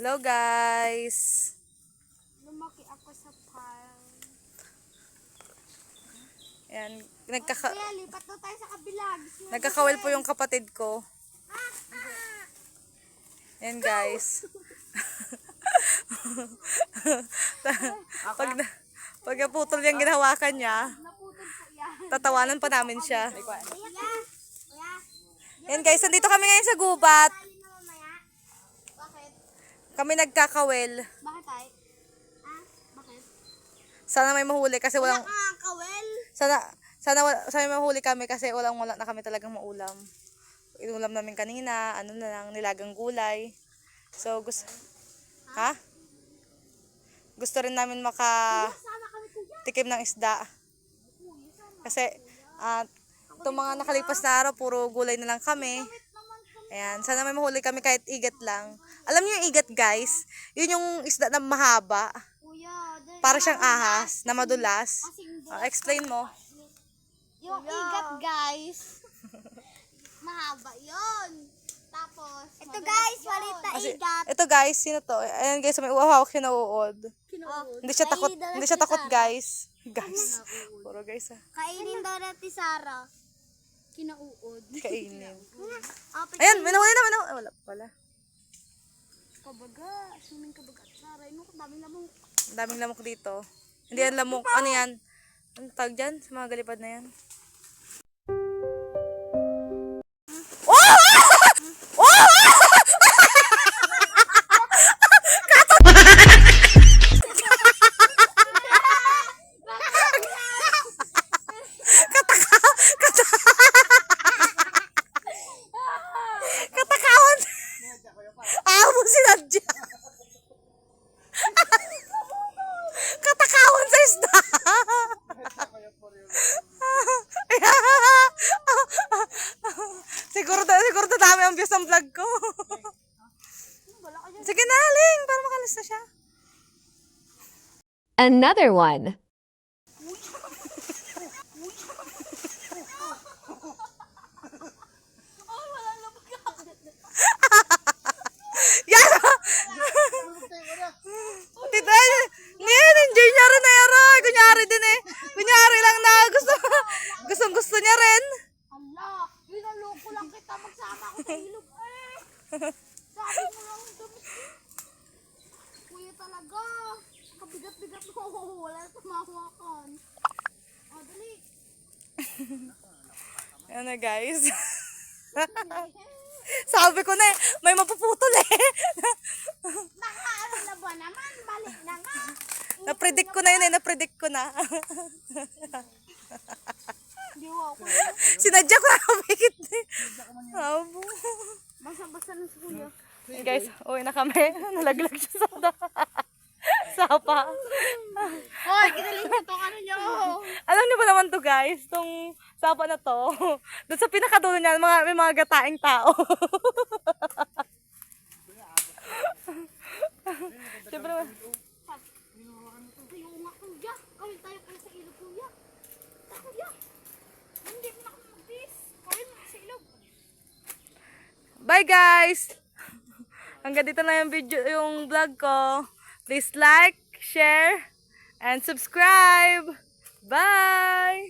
Hello guys! Lumaki ako sa farm. Ayan, Kaya lipat na tayo sa kabila. nagkakawil po yung kapatid ko. Ayan guys. pag naputol yung ginahawakan niya, Naputol po yan. tatawanan pa namin siya. Kuya. Ayan guys, nandito kami ngayon sa gubat. Tali na mamaya. Bakit? Kami nagkakawil. Bakit tayo? Bakit? Sana may mahuli kasi walang... Kawel. Sana may mahuli kami kasi wala na kami talagang maulam. Inulam namin kanina, ano na lang, nilagang gulay. So, ha? Gusto rin namin Sama kami kuya. tikim ng isda. Kasi, itong mga nakalipas na araw, puro gulay na lang kami. Ayan, sana may mahuli kami kahit igat lang. Alam niyo yung igat guys? Yun yung isda na mahaba. Kuya. Para siyang ahas, na madulas. Explain mo. Yung igat guys. Mahaba yun. Tapos, ito guys, walit na igat. Ito guys, sino to? Ayan guys, may uhawak siya na uod. Hindi siya takot guys. Guys. Puro guys Kainin daw natin Sarah. Kinauod. Kainin. Ayan, may nahuli naman ako. Wala pa pala. Kabaga, swimming kabaga. Sarah, ano ko daming lamang. Ang daming lamok dito. Hindi yan lamok. Ano yan? Ano tawag dyan? Sa mga galipad na yan. Katakawan! Amo si Nadja! Katakawan sa isda! siguro dami ang views ng vlog ko. Sige na, Ling, para makalis na siya. Another one. Yan! Tita, enjoy niya rin na yara. Kunyari din eh. Kunyari lang na gusto niya rin. Ala, binaloko lang kita magsama ako sa ilog. Sabi mo lang damit. Kuya talaga. Kabigat-bigat mo. Wala na tumahawakan. Dali. Yan na guys. Sabi ko na eh, may mapuputol eh. Nakaano na ba naman? Balik na nga. Na-predict ko na yun eh, na-predict ko na. Di ako. Sinadya ko na kapikit eh. Abo. Basta-basta na si kuya. Hey guys, uwi na kami. Nalaglag siya sa sapa. Hoy, kinaling na itong ano nyo. Alam niyo ba naman to guys, tong sapa na to. Doon sa pinakadulo niya, may mga gataing tao. Siyempre, Tayo nga kuya. Kawin tayo kayo sa ilog kuya. Kuya. Hindi mo na ako mag-bis. Kawin mo sa ilog. bye guys! Hanggang dito na yung vlog ko. Please like, share, and subscribe. Bye!